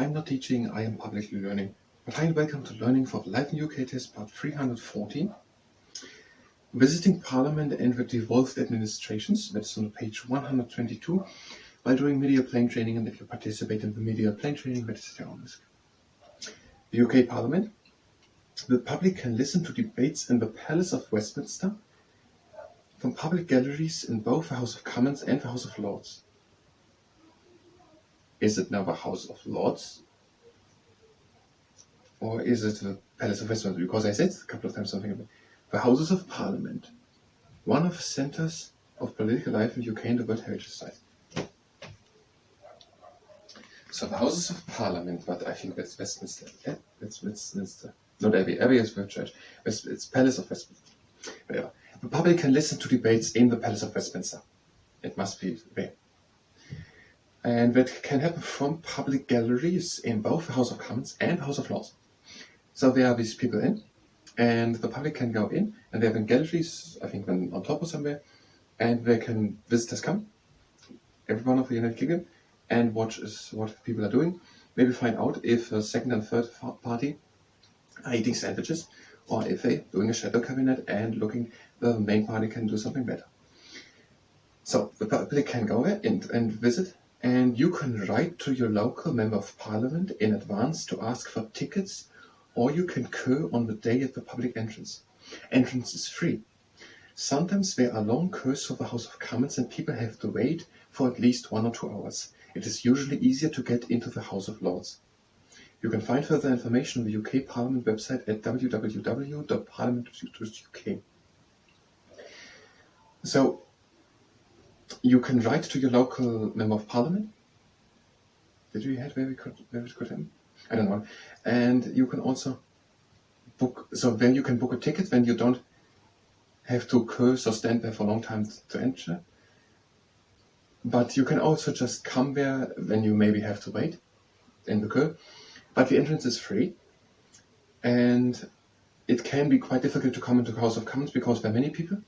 I'm not teaching, I am publicly learning. But hi and welcome to Learning for the Life in UK test part 314. Visiting Parliament and the devolved administrations, that's on page 122, while doing media plane training, and if you participate in the media plane training, that is your own risk. The UK Parliament. The public can listen to debates in the Palace of Westminster from public galleries in both the House of Commons and the House of Lords. Is it now the House of Lords? Or is it the Palace of Westminster? Because I said a couple of times something about the Houses of Parliament, one of the centres of political life in the UK and the World Heritage Site. So the Houses of Parliament, but I think that's Westminster. Yeah, that's Westminster. Not Abbey. Abbey is the church. It's Palace of Westminster. Whatever. The public can listen to debates in the Palace of Westminster. It must be there. And that can happen from public galleries in both the House of Commons and House of Lords. So there are these people in, and the public can go in, and they have in galleries, I think on top or somewhere, and they can visitors come, everyone of the United Kingdom, and watch what people are doing. Maybe find out if a second and third party are eating sandwiches, or if they're doing a shadow cabinet and looking whether the main party can do something better. So the public can go there and visit. And you can write to your local Member of Parliament in advance to ask for tickets, or you can queue on the day at the public entrance. Entrance is free. Sometimes there are long queues for the House of Commons and people have to wait for at least 1 or 2 hours. It is usually easier to get into the House of Lords. You can find further information on the UK Parliament website at www.parliament.uk. So, you can write to your local Member of Parliament. Did we have where it could happen? I don't know. And you can also book, so then you can book a ticket when you don't have to curse or stand there for a long time to enter. But you can also just come there when you maybe have to wait in the queue. But the entrance is free. And it can be quite difficult to come into the House of Commons because there are many people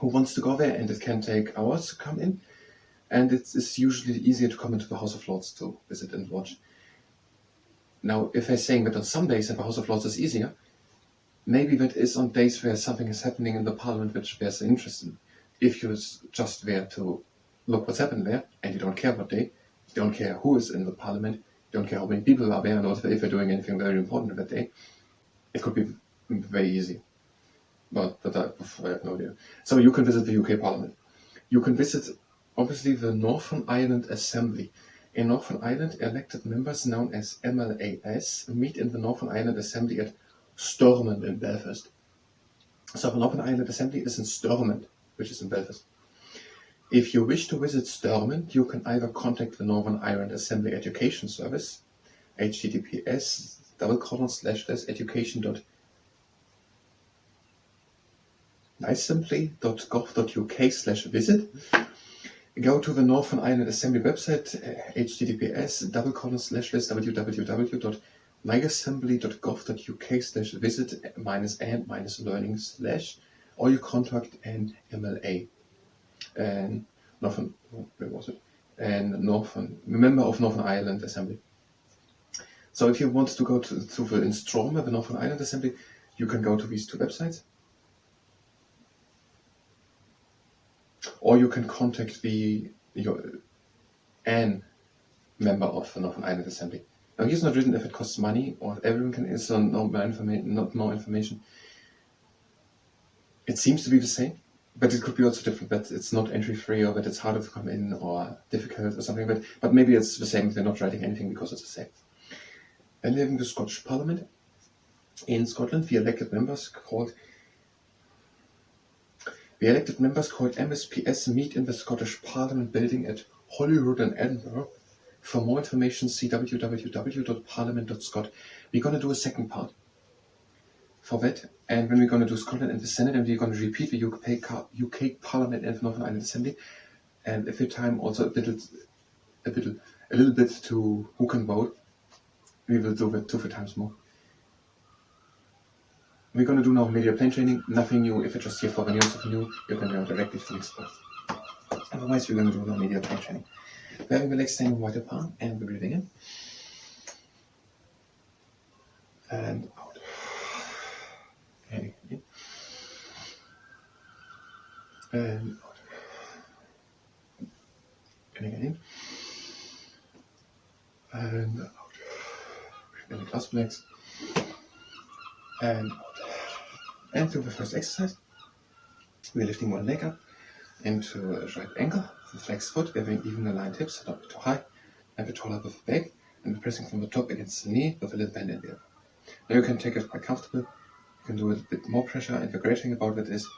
who wants to go there, and it can take hours to come in, and it's usually easier to come into the House of Lords to visit and watch. Now, if they're saying that on some days in the House of Lords is easier, maybe that is on days where something is happening in the Parliament which there's an interest in. If you're just there to look what's happened there, and you don't care what day, you don't care who is in the Parliament, you don't care how many people are there, and also if they're doing anything very important that day, it could be very easy. But I have no idea. So you can visit the UK Parliament. You can visit, obviously, the Northern Ireland Assembly. In Northern Ireland, elected members known as MLAs meet in the Northern Ireland Assembly at Stormont in Belfast. So the Northern Ireland Assembly is in Stormont, which is in Belfast. If you wish to visit Stormont, you can either contact the Northern Ireland Assembly Education Service, https://education.nicesimply.gov.uk/visit. Go to the Northern Ireland Assembly website, https://www.nicesimply.gov.uk/visit-and-learning/ or you contact an MLA. And member of Northern Ireland Assembly. So if you want to go to the Instroma, the Northern Ireland Assembly, you can go to these two websites. Or you can contact an member of the Northern Ireland Assembly. Now here's not written if it costs money or if everyone can install not more information. It seems to be the same, but it could be also different, that it's not entry free or that it's harder to come in or difficult or something, but maybe it's the same if they're not writing anything because it's the same. And in the Scottish Parliament, in Scotland, the elected members called MSPS meet in the Scottish Parliament building at Holyrood in Edinburgh. For more information, see www.parliament.scot. We're going to do a second part for that, and when we're going to do Scotland and the Senate, and we're going to repeat the UK Parliament and the Northern Ireland Assembly, and every time also a little bit to who can vote. We will do that 2 or 3 times more. We're going to do now media plane training, nothing new. If you're just here for the news of new, you can go directly to the next part. Otherwise, we're going to do now media plane training. We're having the legs standing wide apart and we're breathing in. and out. And in. And out. And again in. And out. And the clasp legs. And out. And do the first exercise. We're lifting one leg up into a right ankle, the flexed foot, having even aligned hips, so don't be too high, and a bit taller with the back, and pressing from the top against the knee with a little bend in the elbow. Now you can take it quite comfortable, you can do it a bit more pressure, and the great thing about it is,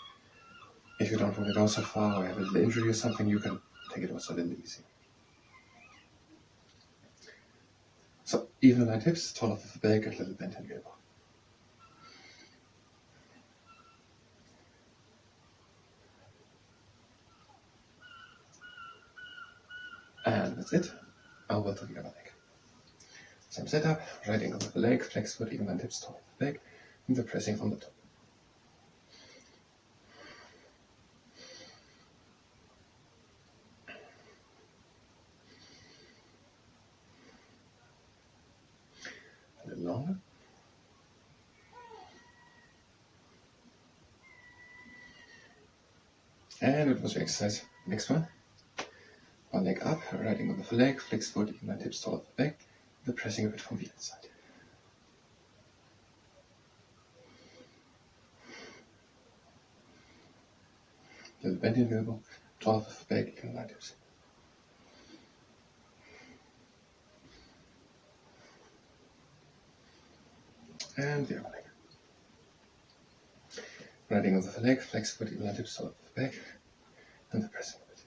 if you don't want to go so far or have a little injury or something, you can take it also a little easier. So, even aligned hips, taller with the back, and a little bend in the elbow. And that's it. Over to the other leg. Same setup, right ankle with the leg, flex foot, even aligned hips, taller with the back, and the pressing from the top. A little longer. And it was your exercise. Next one. One leg up, right ankle with the leg, flex foot, even aligned hips, taller with the back, the pressing a bit from the inside. Little bend in the elbow, taller with the back, even aligned hips. And the other leg. Right ankle with the leg, flex foot, even aligned hips, taller with the back, and the pressing a bit.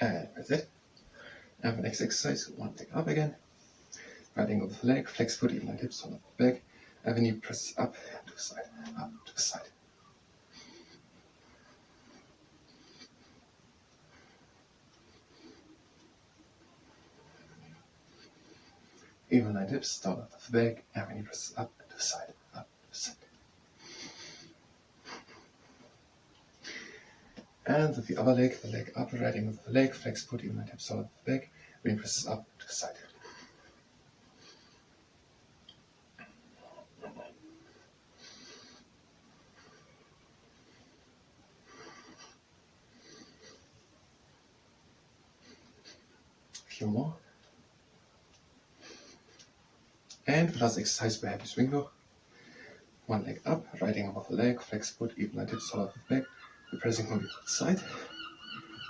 And that's it. And the next exercise, one leg up again. Right ankle with the leg, flex foot, even aligned hips, taller with the back, and the knee presses up to the side, up to the side. Even aligned hips, taller with the back, and the knee presses up to the side, up to the side. And with the other leg, the leg up, right ankle with the leg, flex foot, even aligned hips, taller with the back, the knee presses up to the side. A few more. And the last exercise, we're happy swing low. One leg up, right ankle with the leg, flex foot, even aligned hips, taller with the back. We're pressing from the other side.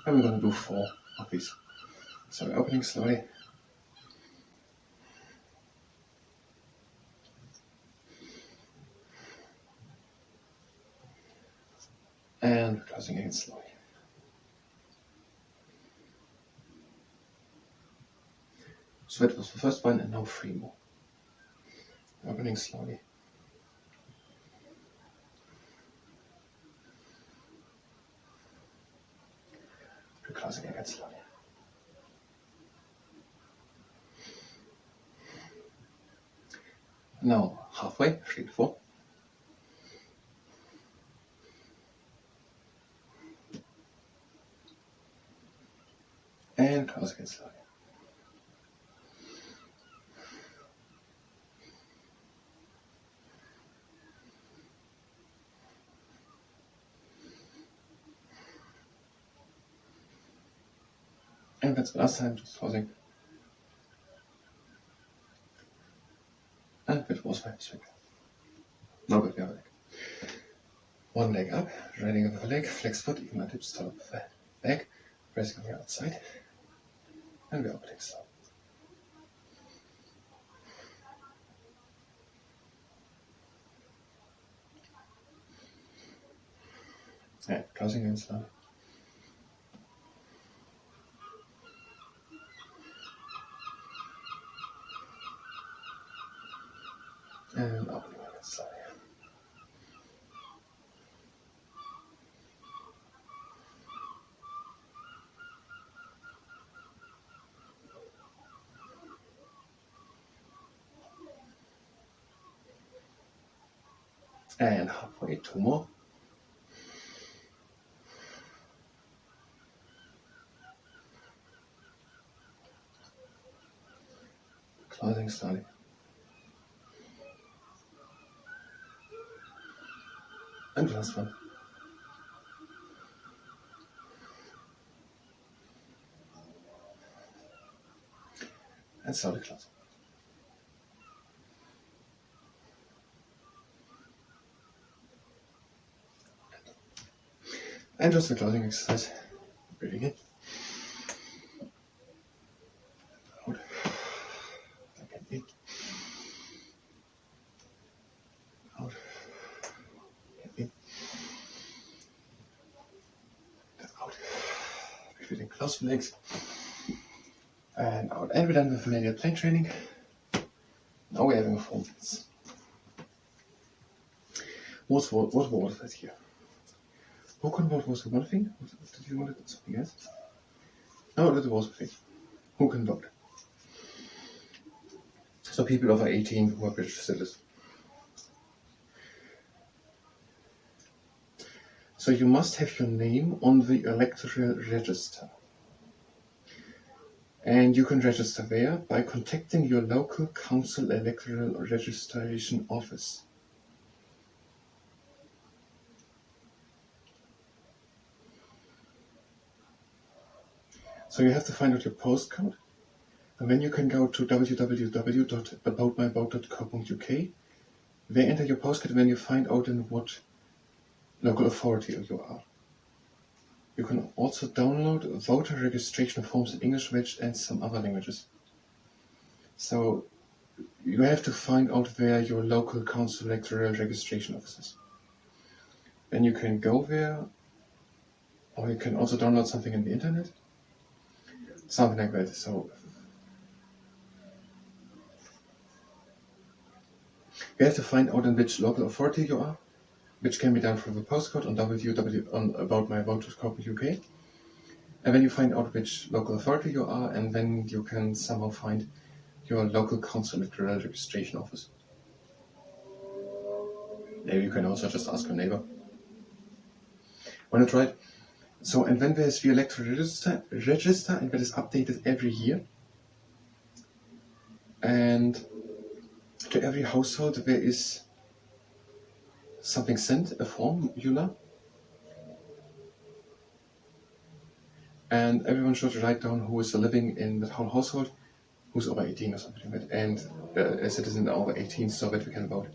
And we're going to do 4 of these. So we're opening slowly. And closing again slowly. So that was the first one, and now 3 more. Opening slowly. Closing again slowly. Now halfway, 3 to 4. And close again slowly. And that's the last time, just closing. And that was my swing. Now with the other leg. One leg up, right ankle with the leg, flex foot, even aligned hips, taller with the back, pressing on the outside. And we're opening slowly. And closing again slowly. And opening again slowly. And halfway, 2 more. Closing slowly. And last one. And slowly close. And just the closing exercise. Breathing in. Out. Again in. Out. Again in. Out. Breathing close the legs. And out. And we're done with manual plane training. Now we're having a form fits. What was that here? Who can vote was the one thing? Did you want something else? No, that was a thing. Who can vote? So people over 18 who are British citizens. So you must have your name on the electoral register. And you can register there by contacting your local council electoral registration office. So you have to find out your postcode, and then you can go to www.aboutmyvote.co.uk. There enter your postcode, and then you find out in what local authority you are. You can also download voter registration forms in English, Welsh and some other languages. So you have to find out where your local council electoral registration office is. Then you can go there, or you can also download something in the internet. Something like that. So you have to find out in which local authority you are, which can be done through the postcode on aboutmyvote.co.uk. And then you find out which local authority you are, and then you can somehow find your local council electoral registration office. Maybe you can also just ask your neighbor. When it's right. So, and then there's the electoral register, and that is updated every year. And to every household there is something sent, a form, EULA. And everyone should write down who is living in that whole household, who's over 18 or something like that, and a citizen over 18 so that we can vote.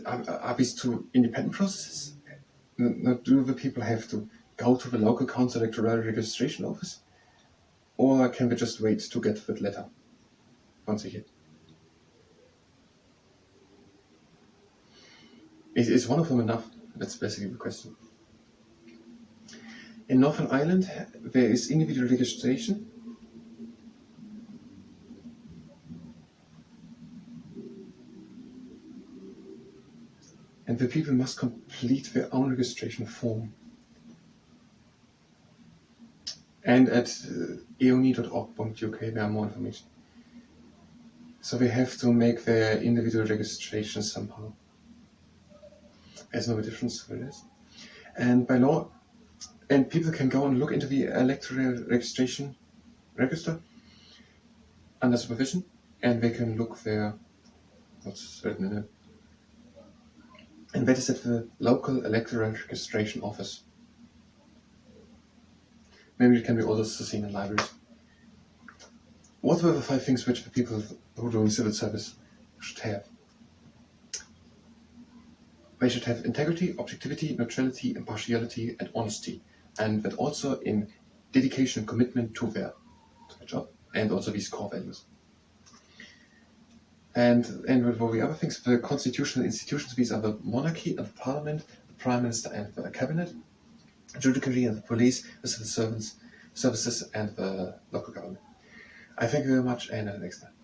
Are these two independent processes? Do the people have to go to the local council electoral registration office? Or can we just wait to get that letter once a year? Is one of them enough? That's basically the question. In Northern Ireland, there is individual registration. And the people must complete their own registration form. And at eoni.org.uk there are more information. So they have to make their individual registration somehow. There's no difference for this. And by law, and people can go and look into the electoral registration register under supervision, and they can look there, what's written in it. And that is at the local electoral registration office. Maybe it can be also seen in libraries. What were the 5 things which the people who do civil service should have? They should have integrity, objectivity, neutrality, impartiality, and honesty. And that also in dedication and commitment to their job, and also these core values. And what were the other things? The constitutional institutions, these are the monarchy and the parliament, the prime minister and the cabinet, the judiciary and the police, the civil services and the local government. I thank you very much, and until next time.